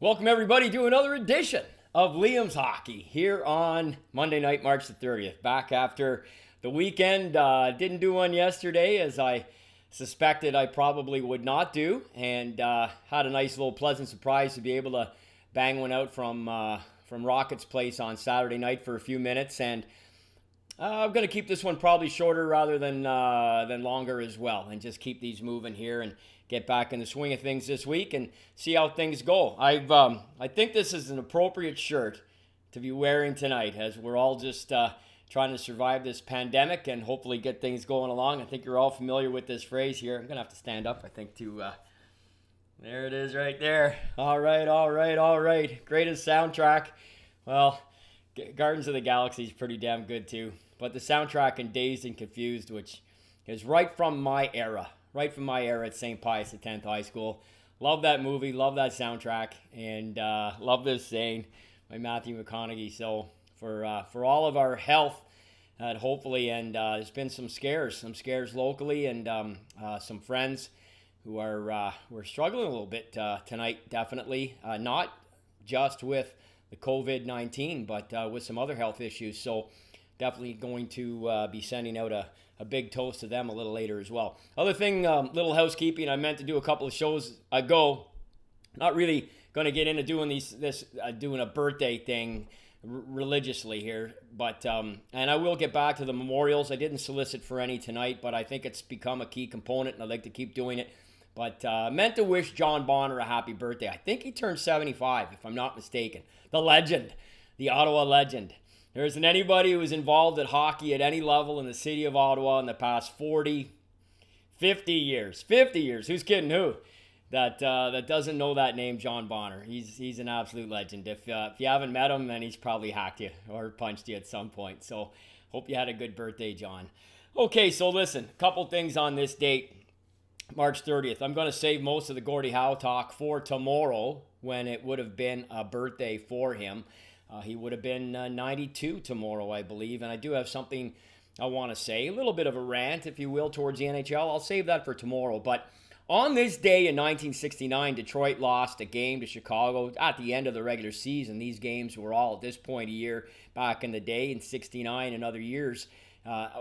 Welcome, everybody, to another edition of Liam's Hockey here on Monday night, March the 30th. Back after the weekend. Didn't do one yesterday, as I suspected I probably would not do, and had a nice little pleasant surprise to be able to bang one out from Rocket's place on Saturday night for a few minutes. And I'm going to keep this one probably shorter rather than longer as well, and just keep these moving here and get back in the swing of things this week and see how things go. I think this is an appropriate shirt to be wearing tonight, as we're all just trying to survive this pandemic and hopefully get things going along. I think you're all familiar with this phrase here. I'm going to have to stand up, I think, to... there it is right there. All right. Greatest soundtrack. Well, Gardens of the Galaxy is pretty damn good too. But the soundtrack in Dazed and Confused, which is right from my era at St. Pius X High School. Love that movie, love that soundtrack, and love this saying by Matthew McConaughey. So for all of our health, hopefully, and there's been some scares locally, and some friends who are we're struggling a little bit tonight, definitely. Not just with the COVID-19, but with some other health issues. So definitely going to be sending out a big toast to them a little later as well. Other thing, little housekeeping. I meant to do a couple of shows ago. Not really going to get into doing doing a birthday thing religiously here, but and I will get back to the memorials. I didn't solicit for any tonight, but I think it's become a key component, and I'd like to keep doing it. But meant to wish John Bonner a happy birthday. I think he turned 75, if I'm not mistaken. The legend, the Ottawa legend. There isn't anybody who was involved at hockey at any level in the city of Ottawa in the past 40, 50 years. 50 years. Who's kidding who? That doesn't know that name, John Bonner. He's an absolute legend. If you haven't met him, then he's probably hacked you or punched you at some point. So hope you had a good birthday, John. Okay, so listen, a couple things on this date, March 30th. I'm going to save most of the Gordie Howe talk for tomorrow, when it would have been a birthday for him. He would have been 92 tomorrow, I believe. And I do have something I want to say. A little bit of a rant, if you will, towards the NHL. I'll save that for tomorrow. But on this day in 1969, Detroit lost a game to Chicago at the end of the regular season. These games were all, at this point of year, back in the day, in 69 and other years,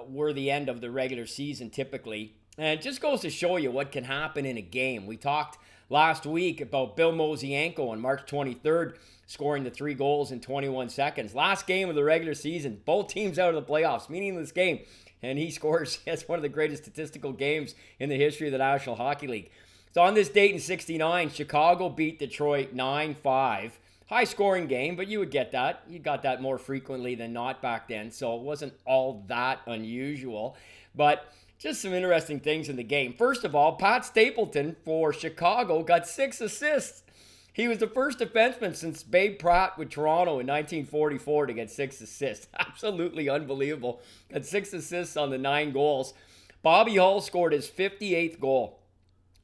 were the end of the regular season typically. And it just goes to show you what can happen in a game. We talked last week about Bill Mosienko on March 23rd, scoring the 3 goals in 21 seconds. Last game of the regular season, both teams out of the playoffs, meaningless game. And he scores, it's one of the greatest statistical games in the history of the National Hockey League. So on this date in 69, Chicago beat Detroit 9-5. High scoring game, but you would get that. You got that more frequently than not back then, so it wasn't all that unusual. But just some interesting things in the game. First of all, Pat Stapleton for Chicago got 6 assists. He was the first defenseman since Babe Pratt with Toronto in 1944 to get 6 assists. Absolutely unbelievable. Got 6 assists on the 9 goals. Bobby Hull scored his 58th goal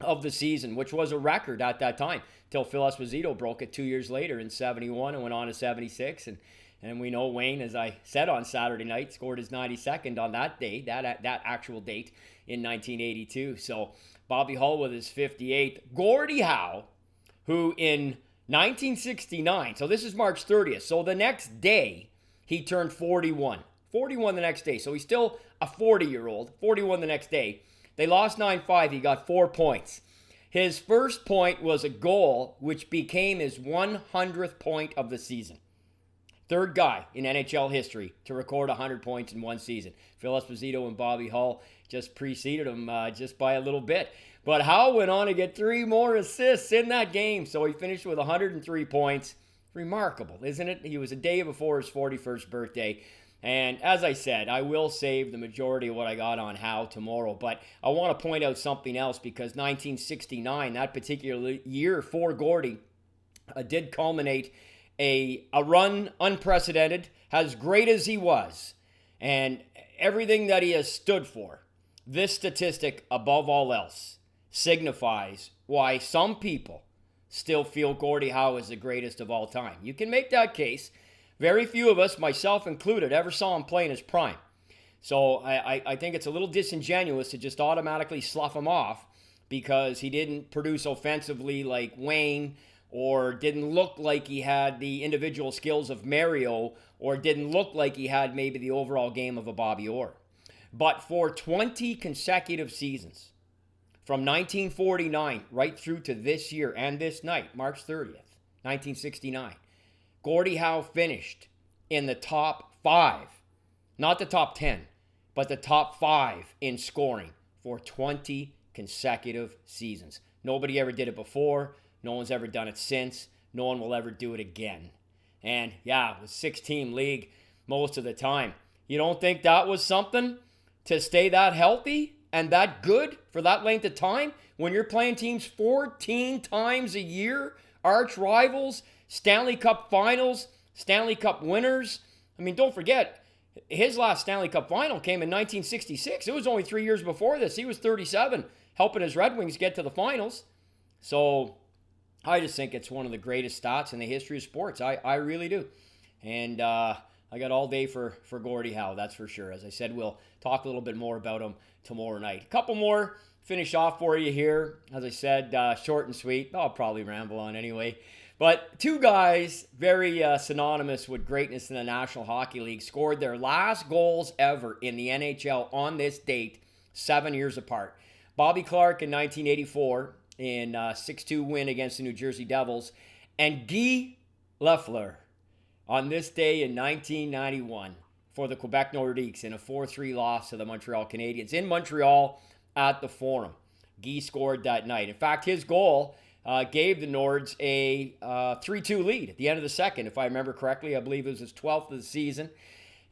of the season, which was a record at that time, until Phil Esposito broke it 2 years later in 71 and went on to 76. And we know Wayne, as I said on Saturday night, scored his 92nd on that day, that actual date in 1982. So Bobby Hull with his 58th. Gordie Howe, who in 1969, so this is March 30th, so the next day he turned 41. 41 the next day, so he's still a 40-year-old, 41 the next day. They lost 9-5, he got 4 points. His first point was a goal, which became his 100th point of the season. Third guy in NHL history to record 100 points in one season. Phil Esposito and Bobby Hull just preceded him just by a little bit. But Howe went on to get 3 more assists in that game. So he finished with 103 points. Remarkable, isn't it? He was a day before his 41st birthday. And as I said, I will save the majority of what I got on Howe tomorrow. But I want to point out something else, because 1969, that particular year for Gordie, did culminate a run unprecedented, as great as he was, and everything that he has stood for. This statistic, above all else, signifies why some people still feel Gordie Howe is the greatest of all time. You can make that case. Very few of us, myself included, ever saw him play in his prime. So I think it's a little disingenuous to just automatically slough him off because he didn't produce offensively like Wayne or didn't look like he had the individual skills of Mario, or didn't look like he had maybe the overall game of a Bobby Orr. But for 20 consecutive seasons, from 1949 right through to this year and this night, March 30th, 1969, Gordie Howe finished in the top 5, not the top 10, but the top 5 in scoring for 20 consecutive seasons. Nobody ever did it before. No one's ever done it since. No one will ever do it again. And yeah, it was 6-team league most of the time. You don't think that was something to stay that healthy and that good for that length of time when you're playing teams 14 times a year, arch rivals, Stanley Cup finals, Stanley Cup winners? I mean, don't forget, his last Stanley Cup final came in 1966. It was only 3 years before this. He was 37, helping his Red Wings get to the finals. So I just think it's one of the greatest stats in the history of sports. I really do. And I got all day for Gordie Howe, that's for sure. As I said, we'll talk a little bit more about him tomorrow night. A couple more finish off for you here. As I said, short and sweet. I'll probably ramble on anyway. But two guys very synonymous with greatness in the National Hockey League scored their last goals ever in the NHL on this date, 7 years apart. Bobby Clarke in 1984 in a 6-2 win against the New Jersey Devils, and Guy Lafleur on this day in 1991 for the Quebec Nordiques in a 4-3 loss to the Montreal Canadiens in Montreal at the Forum. Guy scored that night. In fact, his goal gave the Nords a 3-2 lead at the end of the second, if I remember correctly. I believe it was his 12th of the season,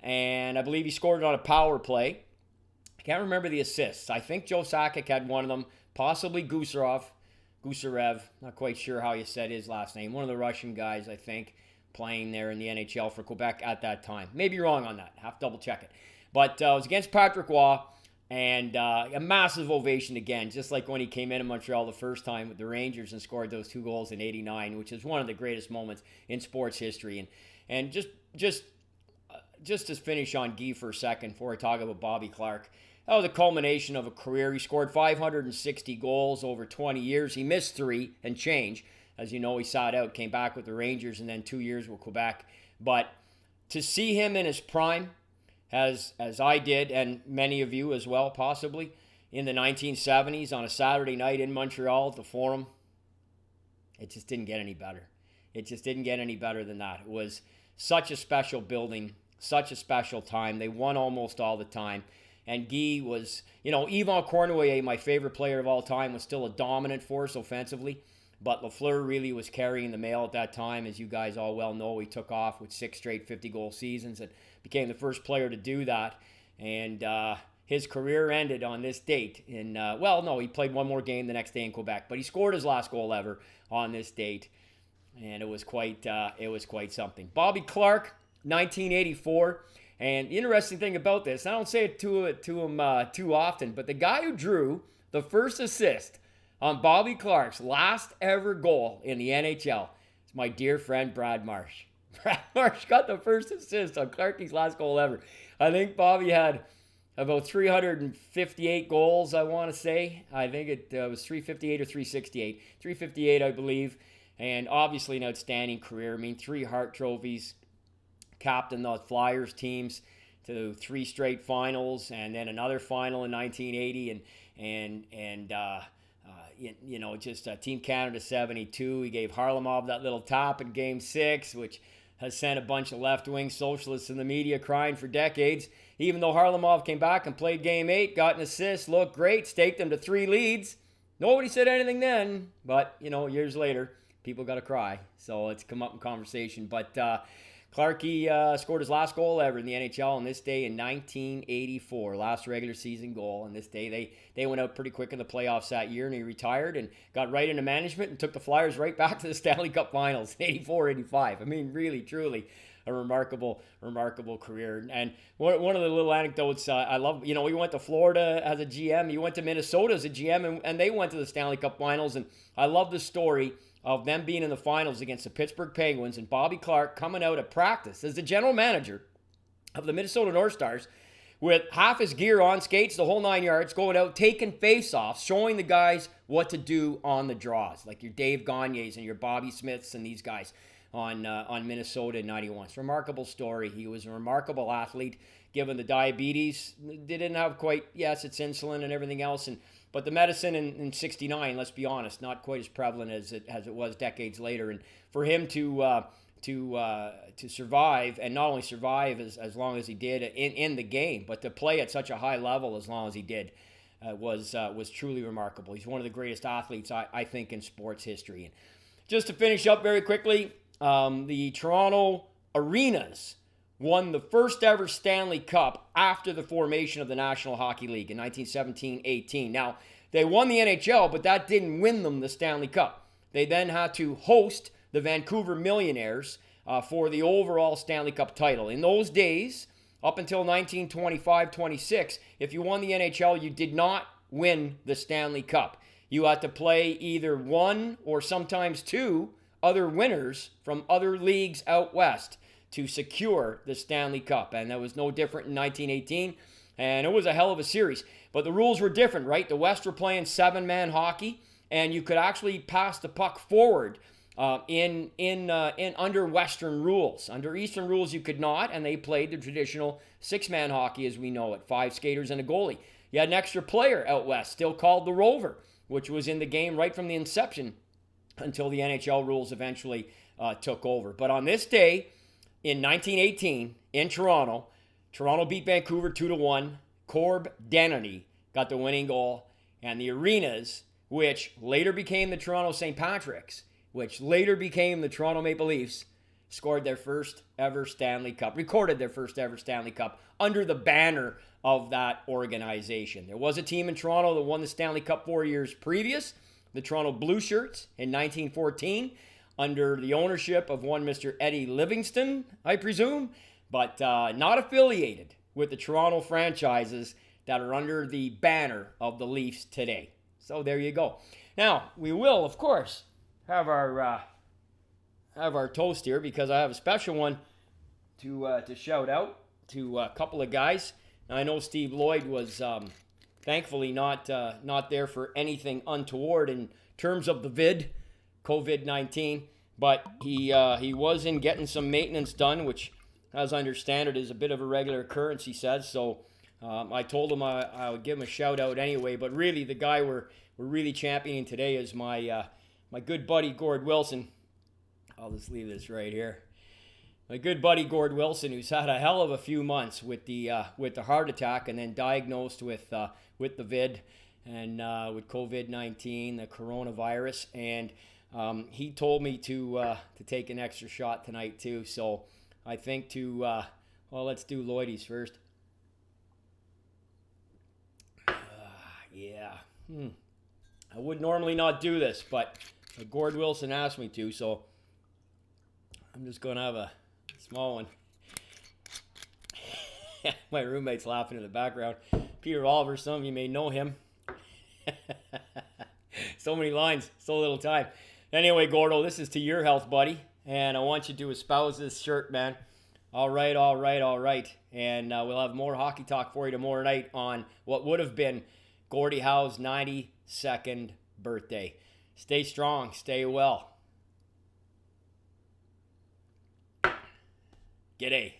and I believe he scored it on a power play. I can't remember the assists. I think Joe Sakic had one of them, possibly Guserev, not quite sure how you said his last name. One of the Russian guys, I think, playing there in the NHL for Quebec at that time. Maybe wrong on that. Have to double check it. But it was against Patrick Roy, and a massive ovation again, just like when he came in Montreal the first time with the Rangers and scored those 2 goals in '89, which is one of the greatest moments in sports history. And just to finish on Guy for a second before I talk about Bobby Clarke, that was a culmination of a career. He scored 560 goals over 20 years. He missed 3 and change. As you know, he sat out, came back with the Rangers, and then 2 years with Quebec. But to see him in his prime, as I did, and many of you as well, possibly, in the 1970s on a Saturday night in Montreal at the Forum, it just didn't get any better. It just didn't get any better than that. It was such a special building, such a special time. They won almost all the time. And Guy was, Yvan Cournoyer, my favorite player of all time, was still a dominant force offensively. But Lafleur really was carrying the mail at that time. As you guys all well know, he took off with 6 straight 50-goal seasons and became the first player to do that. And his career ended on this date. He played one more game the next day in Quebec. But he scored his last goal ever on this date. And it was quite something. Bobby Clarke, 1984. And the interesting thing about this, I don't say it to him too often, but the guy who drew the first assist on Bobby Clarke's last ever goal in the NHL is my dear friend Brad Marsh. Brad Marsh got the first assist on Clarke's last goal ever. I think Bobby had about 358 goals, I want to say. I think it was 358 or 368. 358, I believe. And obviously an outstanding career. 3 Hart trophies. Captained the Flyers teams to 3 straight finals, and then another final in 1980, and Team Canada 72. He gave Harlamov that little tap in Game 6, which has sent a bunch of left-wing socialists in the media crying for decades. Even though Harlamov came back and played Game 8, got an assist, looked great, staked them to 3 leads. Nobody said anything then, but, years later, people got to cry. So it's come up in conversation. But Clarke scored his last goal ever in the NHL on this day in 1984, last regular season goal. On this day, they went out pretty quick in the playoffs that year, and he retired and got right into management and took the Flyers right back to the Stanley Cup Finals in 84-85. Really, truly a remarkable career. And one of the little anecdotes I love, he went to Florida as a GM. He went to Minnesota as a GM, and they went to the Stanley Cup Finals. And I love the story of them being in the finals against the Pittsburgh Penguins and Bobby Clarke coming out at practice as the general manager of the Minnesota North Stars with half his gear on, skates, the whole 9 yards, going out, taking face-offs, showing the guys what to do on the draws, like your Dave Gagne's and your Bobby Smiths and these guys on Minnesota in 91. It's a remarkable story. He was a remarkable athlete, given the diabetes. They didn't have quite, yes, it's insulin and everything else, but the medicine in 69, let's be honest, not quite as prevalent as it was decades later. And for him to survive, and not only survive as long as he did in the game, but to play at such a high level as long as he did, was truly remarkable. He's one of the greatest athletes, I think, in sports history. And just to finish up very quickly, the Toronto Arenas won the first ever Stanley Cup after the formation of the National Hockey League in 1917-18. Now, they won the NHL, but that didn't win them the Stanley Cup. They then had to host the Vancouver Millionaires for the overall Stanley Cup title. In those days, up until 1925-26, if you won the NHL, you did not win the Stanley Cup. You had to play either one or sometimes two other winners from other leagues out west to secure the Stanley Cup. And that was no different in 1918. And it was a hell of a series. But the rules were different, right? The West were playing 7-man hockey, and you could actually pass the puck forward in under Western rules. Under Eastern rules, you could not, and they played the traditional 6-man hockey as we know it, 5 skaters and a goalie. You had an extra player out west, still called the Rover, which was in the game right from the inception until the NHL rules eventually took over. But on this day, in 1918, in Toronto beat Vancouver 2-1. Corb Dennedy got the winning goal. And the Arenas, which later became the Toronto St. Patrick's, which later became the Toronto Maple Leafs, recorded their first ever Stanley Cup under the banner of that organization. There was a team in Toronto that won the Stanley Cup 4 years previous, the Toronto Blue Shirts in 1914, under the ownership of one Mr. Eddie Livingston, I presume, but not affiliated with the Toronto franchises that are under the banner of the Leafs today. So there you go. Now, we will, of course, have our toast here, because I have a special one to shout out to a couple of guys. Now, I know Steve Lloyd was thankfully not there for anything untoward in terms of the COVID-19, but he was in getting some maintenance done, which, as I understand it, is a bit of a regular occurrence, he says. So I told him I would give him a shout out anyway. But really, the guy we're really championing today is my good buddy Gord Wilson. I'll just leave this right here. My good buddy Gord Wilson, who's had a hell of a few months with the heart attack, and then diagnosed with the vid and with COVID-19, the coronavirus, and he told me to take an extra shot tonight too. So I think let's do Lloydies first. Yeah. I would normally not do this, but Gord Wilson asked me to, so I'm just going to have a small one. My roommate's laughing in the background. Peter Oliver, some of you may know him. So many lines, so little time. Anyway, Gordo, this is to your health, buddy, and I want you to espouse this shirt, man. All right. And we'll have more hockey talk for you tomorrow night on what would have been Gordie Howe's 92nd birthday. Stay strong, stay well. G'day.